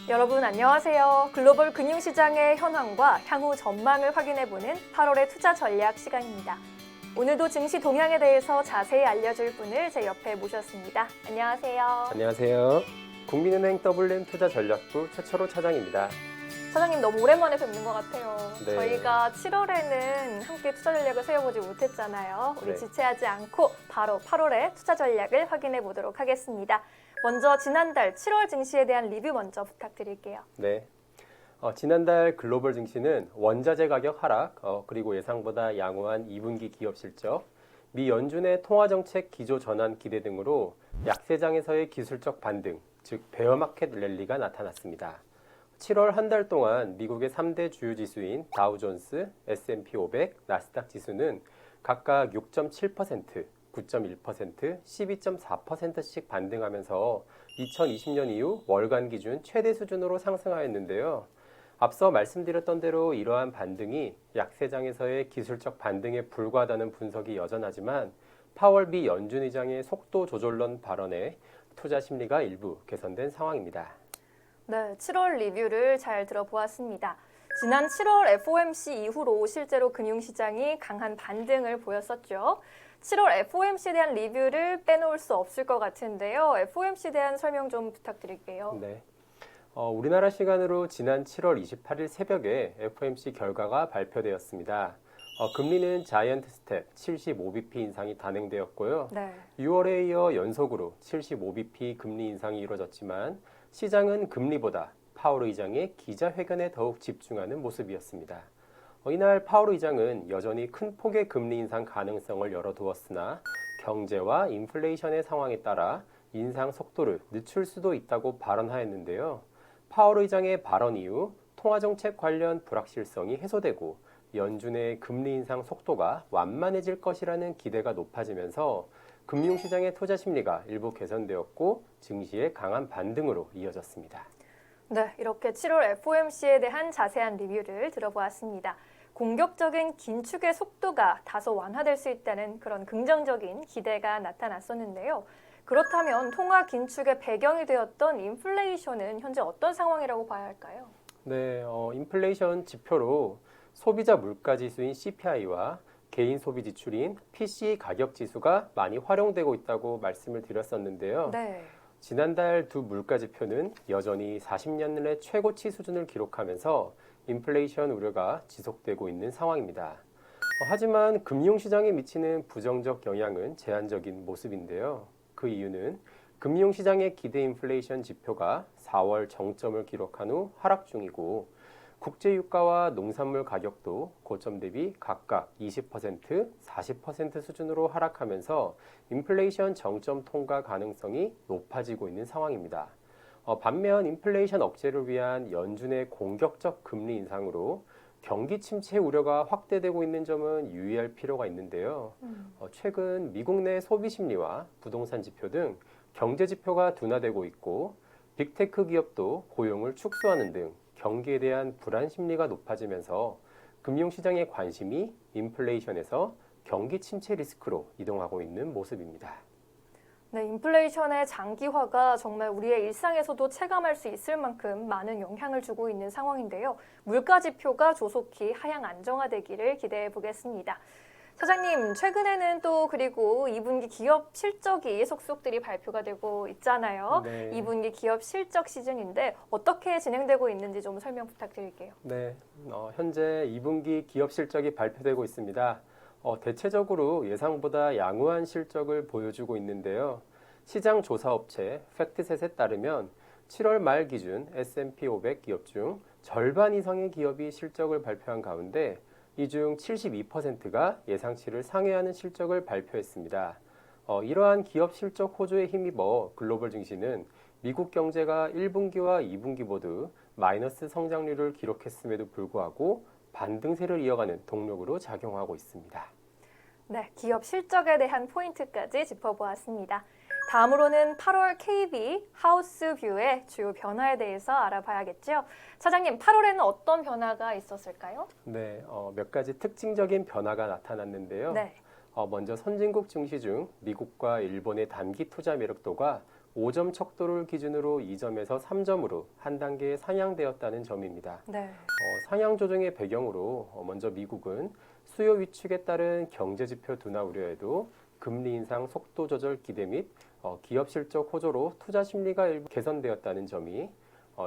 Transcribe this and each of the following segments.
여러분 안녕하세요. 글로벌 금융시장의 현황과 향후 전망을 확인해보는 8월의 투자 전략 시간입니다. 오늘도 증시 동향에 대해서 자세히 알려줄 분을 제 옆에 모셨습니다. 안녕하세요. 안녕하세요. 국민은행 WM 투자전략부 최철호 차장입니다. 차장님 너무 오랜만에 뵙는 것 같아요. 네. 저희가 7월에는 함께 투자 전략을 세워보지 못했잖아요. 우리 네. 지체하지 않고 바로 8월에 투자 전략을 확인해 보도록 하겠습니다. 먼저 지난달 7월 증시에 대한 리뷰 먼저 부탁드릴게요. 네. 지난달 글로벌 증시는 원자재 가격 하락, 그리고 예상보다 양호한 2분기 기업 실적, 미 연준의 통화정책 기조 전환 기대 등으로 약세장에서의 기술적 반등, 즉 베어마켓 랠리가 나타났습니다. 7월 한 달 동안 미국의 3대 주요 지수인 다우존스, S&P 500, 나스닥 지수는 각각 6.7%, 9.1%, 12.4%씩 반등하면서 2020년 이후 월간 기준 최대 수준으로 상승하였는데요. 앞서 말씀드렸던 대로 이러한 반등이 약세장에서의 기술적 반등에 불과하다는 분석이 여전하지만 파월 미 연준 의장의 속도 조절론 발언에 투자 심리가 일부 개선된 상황입니다. 네, 7월 리뷰를 잘 들어보았습니다. 지난 7월 FOMC 이후로 실제로 금융시장이 강한 반등을 보였었죠. 7월 FOMC에 대한 리뷰를 빼놓을 수 없을 것 같은데요. FOMC에 대한 설명 좀 부탁드릴게요. 네. 우리나라 시간으로 지난 7월 28일 새벽에 FOMC 결과가 발표되었습니다. 금리는 자이언트 스텝 75bp 인상이 단행되었고요. 네. 6월에 이어 연속으로 75bp 금리 인상이 이루어졌지만 시장은 금리보다 파월 의장의 기자회견에 더욱 집중하는 모습이었습니다. 이날 파월 의장은 여전히 큰 폭의 금리 인상 가능성을 열어두었으나 경제와 인플레이션의 상황에 따라 인상 속도를 늦출 수도 있다고 발언하였는데요. 파월 의장의 발언 이후 통화정책 관련 불확실성이 해소되고 연준의 금리 인상 속도가 완만해질 것이라는 기대가 높아지면서 금융시장의 투자 심리가 일부 개선되었고 증시의 강한 반등으로 이어졌습니다. 네, 이렇게 7월 FOMC에 대한 자세한 리뷰를 들어보았습니다. 공격적인 긴축의 속도가 다소 완화될 수 있다는 그런 긍정적인 기대가 나타났었는데요. 그렇다면 통화 긴축의 배경이 되었던 인플레이션은 현재 어떤 상황이라고 봐야 할까요? 네, 인플레이션 지표로 소비자 물가 지수인 CPI와 개인 소비 지출인 PCE 가격 지수가 많이 활용되고 있다고 말씀을 드렸었는데요. 네. 지난달 두 물가 지표는 여전히 40년 내 최고치 수준을 기록하면서 인플레이션 우려가 지속되고 있는 상황입니다. 하지만 금융시장에 미치는 부정적 영향은 제한적인 모습인데요. 그 이유는 금융시장의 기대 인플레이션 지표가 4월 정점을 기록한 후 하락 중이고 국제유가와 농산물 가격도 고점 대비 각각 20%, 40% 수준으로 하락하면서 인플레이션 정점 통과 가능성이 높아지고 있는 상황입니다. 반면 인플레이션 억제를 위한 연준의 공격적 금리 인상으로 경기 침체 우려가 확대되고 있는 점은 유의할 필요가 있는데요. 최근 미국 내 소비 심리와 부동산 지표 등 경제 지표가 둔화되고 있고 빅테크 기업도 고용을 축소하는 등 경기에 대한 불안 심리가 높아지면서 금융시장의 관심이 인플레이션에서 경기 침체 리스크로 이동하고 있는 모습입니다. 네, 인플레이션의 장기화가 정말 우리의 일상에서도 체감할 수 있을 만큼 많은 영향을 주고 있는 상황인데요. 물가 지표가 조속히 하향 안정화되기를 기대해 보겠습니다. 사장님, 최근에는 또 그리고 2분기 기업 실적이 속속들이 발표가 되고 있잖아요. 네. 2분기 기업 실적 시즌인데 어떻게 진행되고 있는지 좀 설명 부탁드릴게요. 네, 현재 2분기 기업 실적이 발표되고 있습니다. 대체적으로 예상보다 양호한 실적을 보여주고 있는데요. 시장 조사업체 팩트셋에 따르면 7월 말 기준 S&P 500 기업 중 절반 이상의 기업이 실적을 발표한 가운데 이 중 72%가 예상치를 상회하는 실적을 발표했습니다. 이러한 기업 실적 호조에 힘입어 글로벌 증시는 미국 경제가 1분기와 2분기 모두 마이너스 성장률을 기록했음에도 불구하고 반등세를 이어가는 동력으로 작용하고 있습니다. 네, 기업 실적에 대한 포인트까지 짚어보았습니다. 다음으로는 8월 KB 하우스뷰의 주요 변화에 대해서 알아봐야겠죠. 차장님, 8월에는 어떤 변화가 있었을까요? 네, 몇 가지 특징적인 변화가 나타났는데요. 네. 먼저 선진국 증시 중 미국과 일본의 단기 투자 매력도가 5점 척도를 기준으로 2점에서 3점으로 한 단계 상향되었다는 점입니다. 네. 상향 조정의 배경으로 먼저 미국은 수요 위축에 따른 경제지표 둔화 우려에도 금리 인상 속도 조절 기대 및 기업 실적 호조로 투자 심리가 일부 개선되었다는 점이,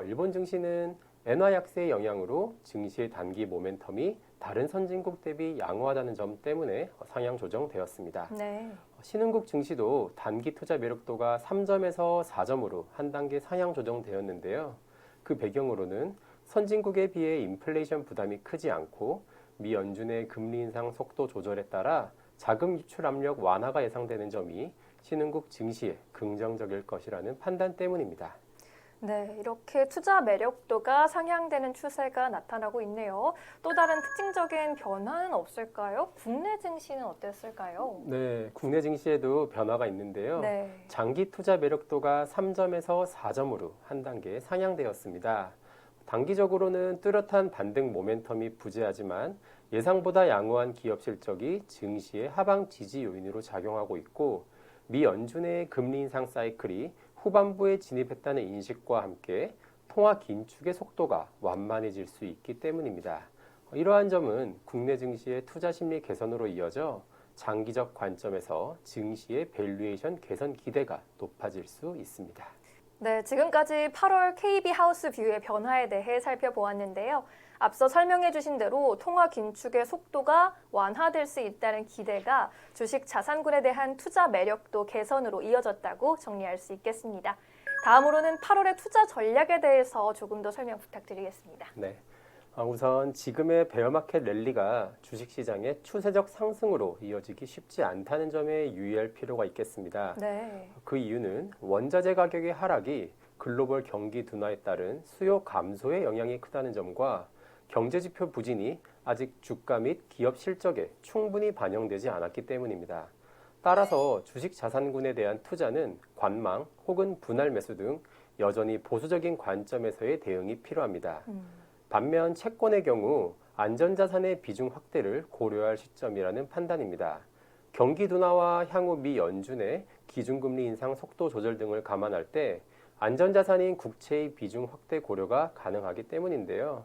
일본 증시는 엔화 약세의 영향으로 증시의 단기 모멘텀이 다른 선진국 대비 양호하다는 점 때문에 상향 조정되었습니다. 네. 신흥국 증시도 단기 투자 매력도가 3점에서 4점으로 한 단계 상향 조정되었는데요. 그 배경으로는 선진국에 비해 인플레이션 부담이 크지 않고 미 연준의 금리 인상 속도 조절에 따라 자금 유출 압력 완화가 예상되는 점이 신흥국 증시에 긍정적일 것이라는 판단 때문입니다. 네, 이렇게 투자 매력도가 상향되는 추세가 나타나고 있네요. 또 다른 특징적인 변화는 없을까요? 국내 증시는 어땠을까요? 네, 국내 증시에도 변화가 있는데요. 네. 장기 투자 매력도가 3점에서 4점으로 한 단계 상향되었습니다. 단기적으로는 뚜렷한 반등 모멘텀이 부재하지만 예상보다 양호한 기업 실적이 증시의 하방 지지 요인으로 작용하고 있고, 미 연준의 금리 인상 사이클이 후반부에 진입했다는 인식과 함께 통화 긴축의 속도가 완만해질 수 있기 때문입니다. 이러한 점은 국내 증시의 투자 심리 개선으로 이어져 장기적 관점에서 증시의 밸류에이션 개선 기대가 높아질 수 있습니다. 네, 지금까지 8월 KB 하우스 뷰의 변화에 대해 살펴보았는데요. 앞서 설명해 주신 대로 통화 긴축의 속도가 완화될 수 있다는 기대가 주식 자산군에 대한 투자 매력도 개선으로 이어졌다고 정리할 수 있겠습니다. 다음으로는 8월의 투자 전략에 대해서 조금 더 설명 부탁드리겠습니다. 네. 우선 지금의 베어마켓 랠리가 주식시장의 추세적 상승으로 이어지기 쉽지 않다는 점에 유의할 필요가 있겠습니다. 네. 그 이유는 원자재 가격의 하락이 글로벌 경기 둔화에 따른 수요 감소의 영향이 크다는 점과 경제지표 부진이 아직 주가 및 기업 실적에 충분히 반영되지 않았기 때문입니다. 따라서 주식 자산군에 대한 투자는 관망 혹은 분할 매수 등 여전히 보수적인 관점에서의 대응이 필요합니다. 반면 채권의 경우 안전자산의 비중 확대를 고려할 시점이라는 판단입니다. 경기 둔화와 향후 미 연준의 기준금리 인상 속도 조절 등을 감안할 때 안전자산인 국채의 비중 확대 고려가 가능하기 때문인데요.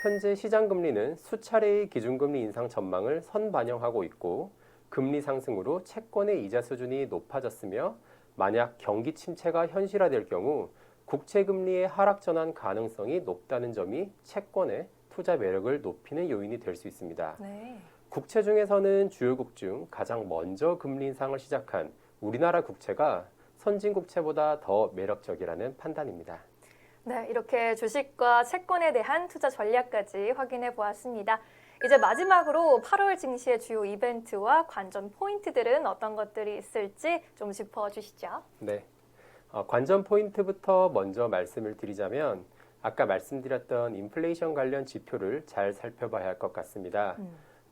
현재 시장금리는 수차례의 기준금리 인상 전망을 선반영하고 있고, 금리 상승으로 채권의 이자 수준이 높아졌으며, 만약 경기 침체가 현실화될 경우 국채금리의 하락 전환 가능성이 높다는 점이 채권의 투자 매력을 높이는 요인이 될 수 있습니다. 네. 국채 중에서는 주요국 중 가장 먼저 금리 인상을 시작한 우리나라 국채가 선진국채보다 더 매력적이라는 판단입니다. 네, 이렇게 주식과 채권에 대한 투자 전략까지 확인해 보았습니다. 이제 마지막으로 8월 증시의 주요 이벤트와 관전 포인트들은 어떤 것들이 있을지 좀 짚어주시죠. 네. 관전 포인트부터 먼저 말씀을 드리자면, 아까 말씀드렸던 인플레이션 관련 지표를 잘 살펴봐야 할 것 같습니다.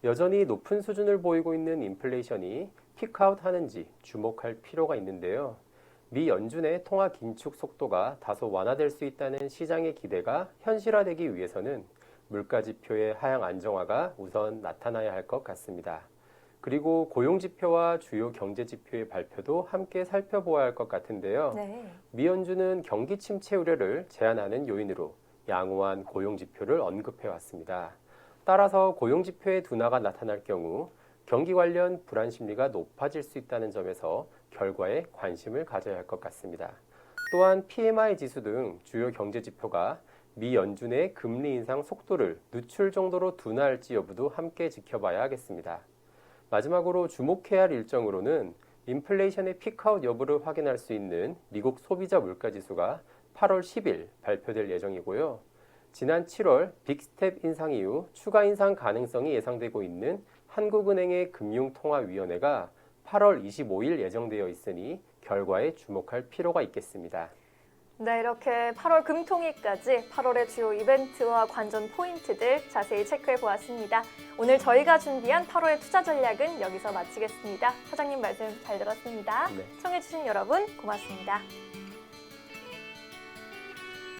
여전히 높은 수준을 보이고 있는 인플레이션이 피크아웃 하는지 주목할 필요가 있는데요. 미 연준의 통화 긴축 속도가 다소 완화될 수 있다는 시장의 기대가 현실화되기 위해서는 물가지표의 하향 안정화가 우선 나타나야 할 것 같습니다. 그리고 고용지표와 주요 경제지표의 발표도 함께 살펴보아야 할 것 같은데요. 네. 미 연준은 경기 침체 우려를 제한하는 요인으로 양호한 고용지표를 언급해왔습니다. 따라서 고용지표의 둔화가 나타날 경우 경기 관련 불안 심리가 높아질 수 있다는 점에서 결과에 관심을 가져야 할 것 같습니다. 또한 PMI 지수 등 주요 경제지표가 미 연준의 금리 인상 속도를 늦출 정도로 둔화할지 여부도 함께 지켜봐야 하겠습니다. 마지막으로 주목해야 할 일정으로는 인플레이션의 피크아웃 여부를 확인할 수 있는 미국 소비자 물가지수가 8월 10일 발표될 예정이고요. 지난 7월 빅스텝 인상 이후 추가 인상 가능성이 예상되고 있는 한국은행의 금융통화위원회가 8월 25일 예정되어 있으니 결과에 주목할 필요가 있겠습니다. 네, 이렇게 8월 금통일까지 8월의 주요 이벤트와 관전 포인트들 자세히 체크해 보았습니다. 오늘 저희가 준비한 8월의 투자 전략은 여기서 마치겠습니다. 사장님 말씀 잘 들었습니다. 네. 시청해주신 여러분 고맙습니다.